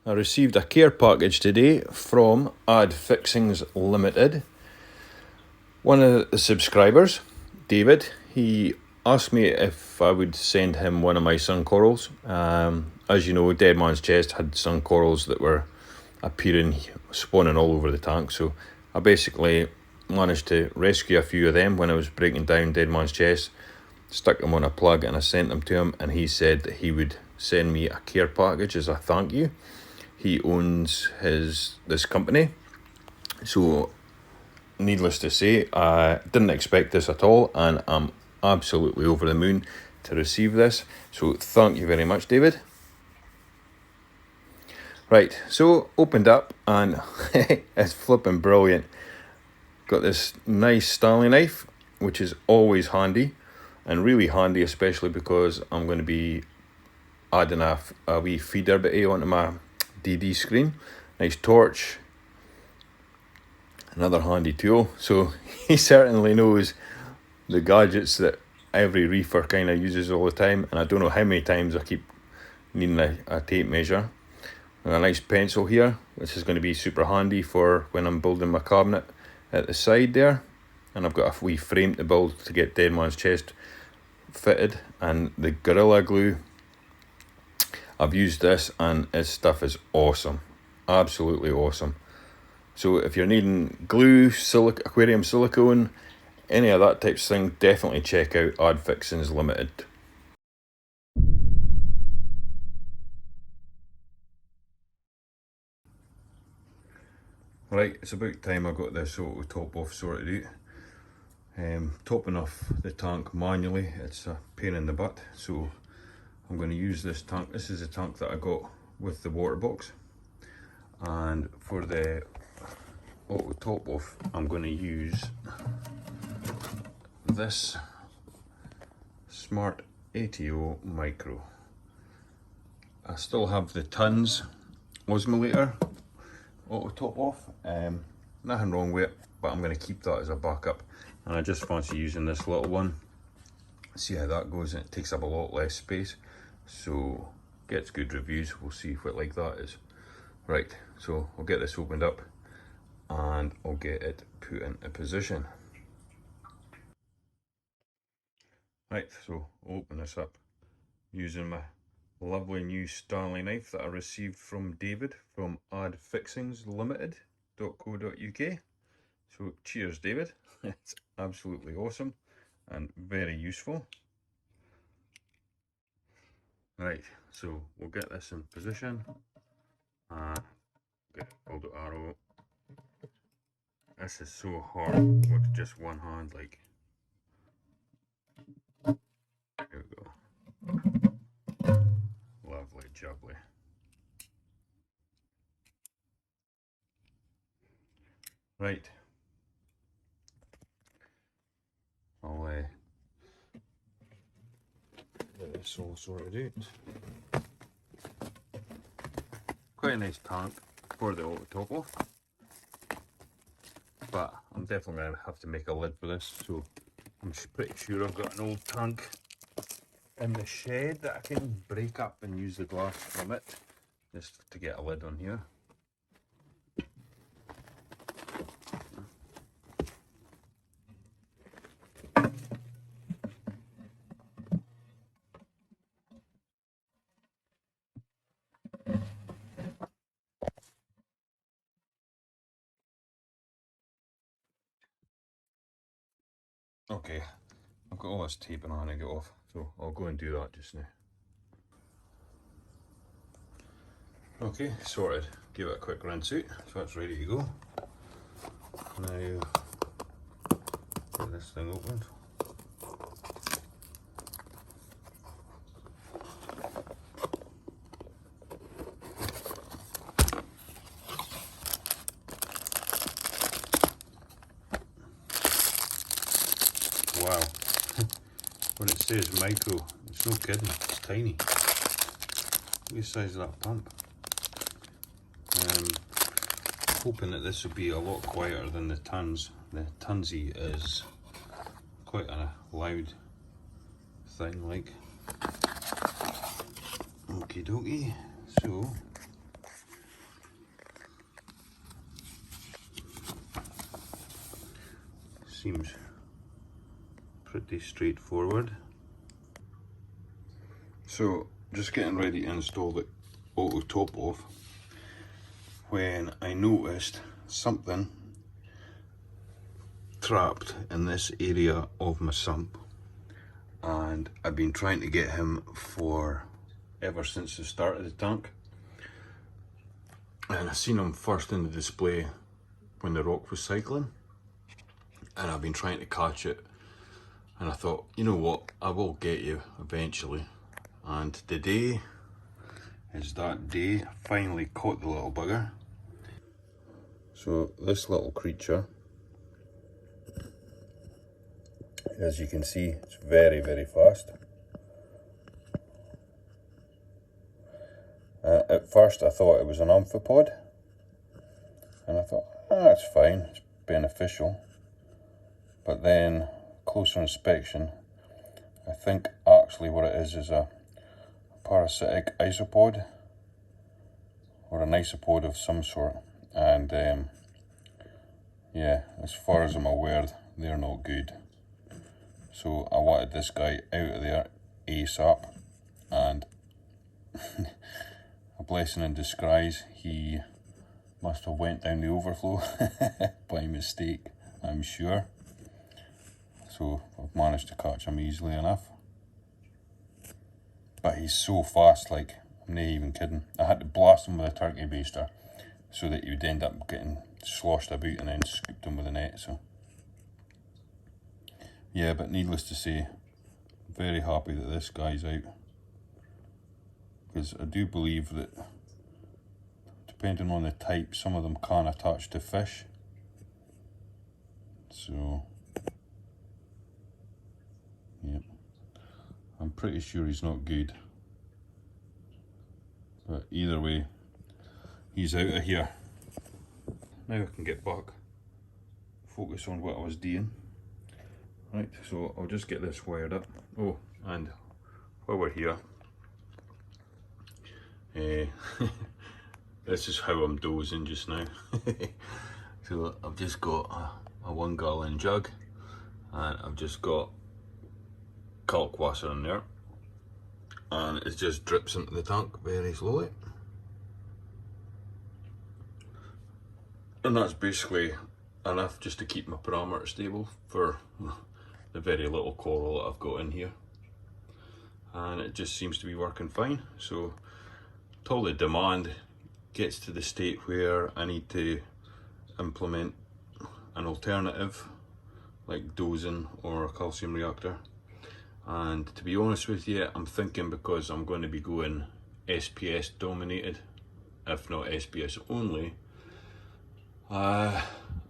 I received a care package today from Ad Fixings Limited. One of the subscribers, David, he asked me if I would send him one of my sun corals. As you know, Dead Man's Chest had sun corals that were appearing, spawning all over the tank. So I basically managed to rescue a few of them when I was breaking down Dead Man's Chest, stuck them on a plug and I sent them to him, and he said that he would send me a care package as a thank you. He owns this company, so needless to say, I didn't expect this at all, and I'm absolutely over the moon to receive this. So thank you very much, David. Right, so opened up and it's flipping brilliant. Got this nice Stanley knife, which is always handy, and really handy especially because I'm going to be adding a wee feeder bit onto my DD screen. Nice torch, another handy tool. So he certainly knows the gadgets that every reefer kind of uses all the time, and I don't know how many times I keep needing a tape measure. And a nice pencil here, which is going to be super handy for when I'm building my cabinet at the side there. And I've got a wee frame to build to get Dead Man's Chest fitted, and the Gorilla Glue. I've used this and its stuff is awesome, absolutely awesome. So if you're needing glue, aquarium silicone, any of that type of thing, definitely check out Ad Fixings Limited. Right, it's about time I got this auto top off sorted out. Topping off the tank manually, it's a pain in the butt, so I'm going to use this tank. This is a tank that I got with the water box, and for the auto top off I'm going to use this smart ATO micro. I still have the Tunze osmolator auto top off, nothing wrong with it, but I'm going to keep that as a backup, and I just fancy using this little one. See how that goes, and it takes up a lot less space, so gets good reviews. We'll see what like that is. Right, so I'll get this opened up and I'll get it put into position. Right, so I'll open this up using my lovely new Stanley knife that I received from David from adfixingslimited.co.uk. So cheers, David. It's absolutely awesome and very useful. Right, so we'll get this in position and get hold of arrow. This is so hard with just one hand, like. Here we go. Lovely jubbly. Right. I'll get this all sorted out. Quite a nice tank for the auto top off, but I'm definitely going to have to make a lid for this, so I'm pretty sure I've got an old tank in the shed that I can break up and use the glass from it just to get a lid on here. Okay, I've got all this tape and I'm going to get off, so I'll go and do that just now. Okay, sorted. Give it a quick rinse out, so that's ready to go. Now, get this thing opened. Wow, when it says micro, it's no kidding, it's tiny. Look at the size of that pump. Hoping that this will be a lot quieter than the Tunze. The Tunze is quite a loud thing, like. Okie dokie, so seems pretty straightforward. So just getting ready to install the auto top off when I noticed something trapped in this area of my sump, and I've been trying to get him for ever since the start of the tank, and I seen him first in the display when the rock was cycling, and I've been trying to catch it, and I thought, you know what, I will get you eventually. And today is that day. I finally caught the little bugger. So this little creature, as you can see, it's very, very fast. At first I thought it was an amphipod, and I thought, it's fine, it's beneficial. But then, closer inspection, I think actually what it is a parasitic isopod, or an isopod of some sort. And yeah, as far as I'm aware, they're not good. So I wanted this guy out of there ASAP, and a blessing in disguise, he must have went down the overflow by mistake, I'm sure. So I've managed to catch him easily enough. But he's so fast, like, I'm not even kidding. I had to blast him with a turkey baster so that he would end up getting sloshed about and then scooped him with a net. So yeah, but needless to say, I'm very happy that this guy's out, because I do believe that depending on the type, some of them can attach to fish. So yeah, I'm pretty sure he's not good, but either way, he's out of here. Now I can get back, focus on what I was doing. Right, so I'll just get this wired up. Oh, and while we're here, this is how I'm dozing just now. So I've just got a 1 gallon jug, and I've just got kalkwater in there, and it just drips into the tank very slowly. And that's basically enough just to keep my parameter stable for the very little coral that I've got in here. And it just seems to be working fine. So until the demand gets to the state where I need to implement an alternative like dosing or a calcium reactor. And to be honest with you, I'm thinking, because I'm going to be going SPS dominated, if not SPS only, I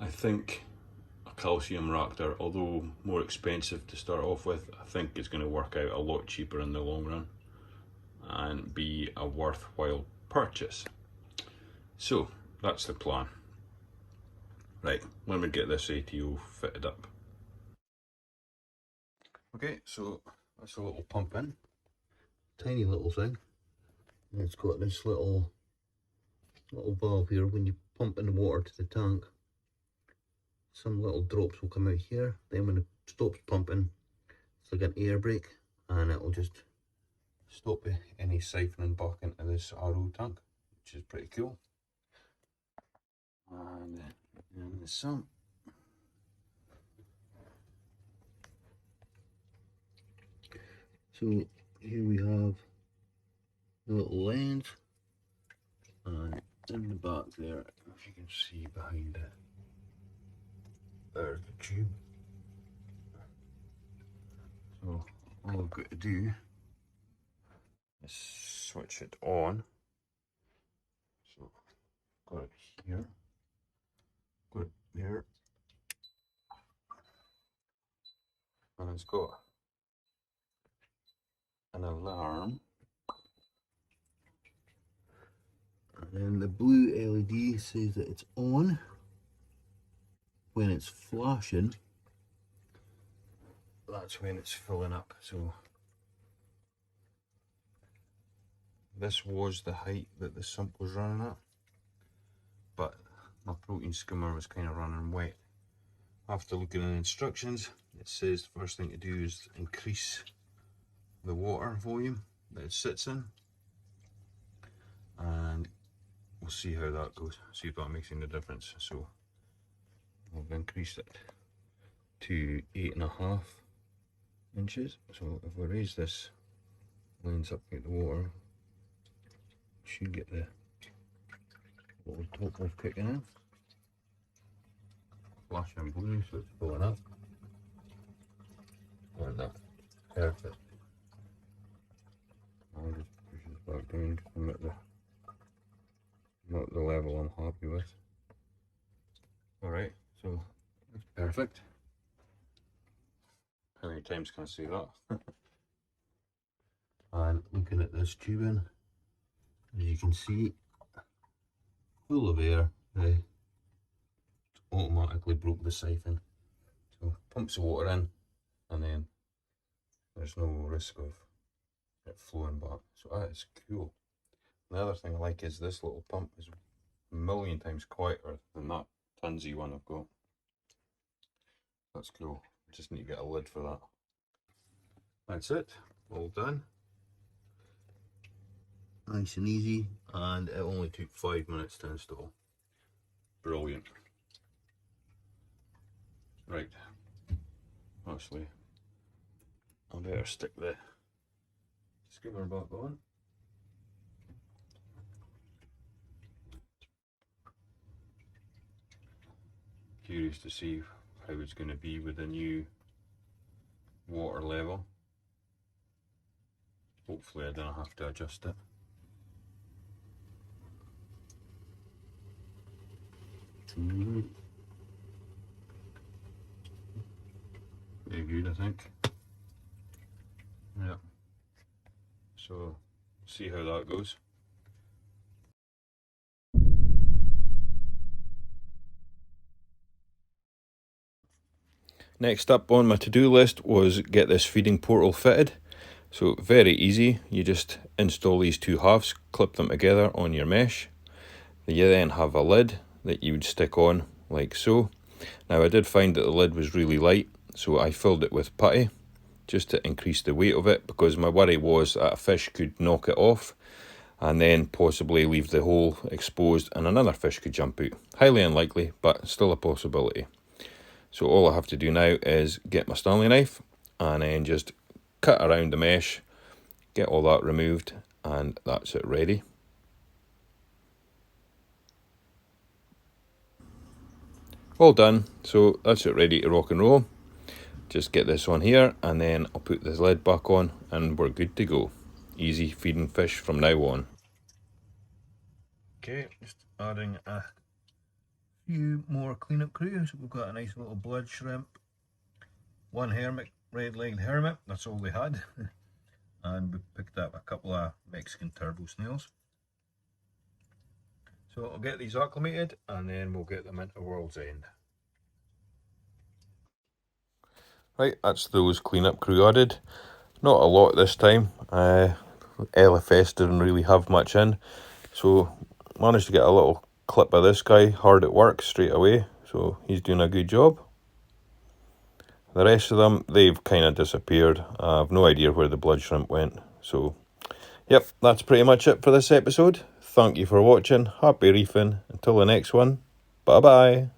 think a calcium reactor, although more expensive to start off with, I think it's going to work out a lot cheaper in the long run and be a worthwhile purchase. So that's the plan. Right, let me get this ATO fitted up. Okay, so that's a little pump in, tiny little thing, and it's got this little valve here. When you pump in the water to the tank, some little drops will come out here, then when it stops pumping, it's like an air brake, and it will just stop any siphoning back into this RO tank, which is pretty cool. And in the sump, so here we have the little lens, and in the back there, if you can see behind it, there's the tube. So all I've got to do is switch it on. So got it here, got it there, and it's got an alarm. And then the blue LED says that it's on. When it's flashing, that's when it's filling up. So this was the height that the sump was running at, but my protein skimmer was kind of running wet, After looking at the instructions, it says the first thing to do is increase the water volume that it sits in, and we'll see how that goes, see if that makes any difference. So I've increased it to 8.5 inches. So if we raise this lines up to get the water, you should get the little top off kicking in. Flashing blue, so it's filling up. Like that. Perfect. I'll just push this back down because I'm at the level I'm happy with. Alright, so that's perfect. How many times can I say that? And looking at this tubing, as you can see, full of air. It automatically broke the siphon. So pumps the water in, and then there's no risk of it flowing back. So that is cool. The other thing I like is this little pump is a million times quieter than that Tunze one I've got. That's cool. I just need to get a lid for that. That's it. All done. Nice and easy, and it only took 5 minutes to install. Brilliant. Right. Actually, I better stick the skimmer back on. Curious to see how it's going to be with the new water level. Hopefully I don't have to adjust it. Very good, I think. Yeah. So, see how that goes. Next up on my to-do list was get this feeding portal fitted. So very easy, you just install these two halves, clip them together on your mesh. You then have a lid that you would stick on like so. Now I did find that the lid was really light, so I filled it with putty just to increase the weight of it, because my worry was that a fish could knock it off and then possibly leave the hole exposed and another fish could jump out. Highly unlikely, but still a possibility. So all I have to do now is get my Stanley knife and then just cut around the mesh, get all that removed, and that's it ready. All done, so that's it ready to rock and roll. Just get this on here and then I'll put this lid back on and we're good to go. Easy feeding fish from now on. Okay, just adding a few more cleanup crews. We've got a nice little blood shrimp, one hermit, red-legged hermit, that's all they had. And we picked up a couple of Mexican turbo snails. So I'll get these acclimated and then we'll get them into World's End. Right, that's those cleanup crew added. Not a lot this time. LFS didn't really have much in, so managed to get a little clip of this guy hard at work straight away, so he's doing a good job. The rest of them, they've kind of disappeared. I have no idea where the blood shrimp went. So, yep, that's pretty much it for this episode. Thank you for watching. Happy reefing. Until the next one, bye bye.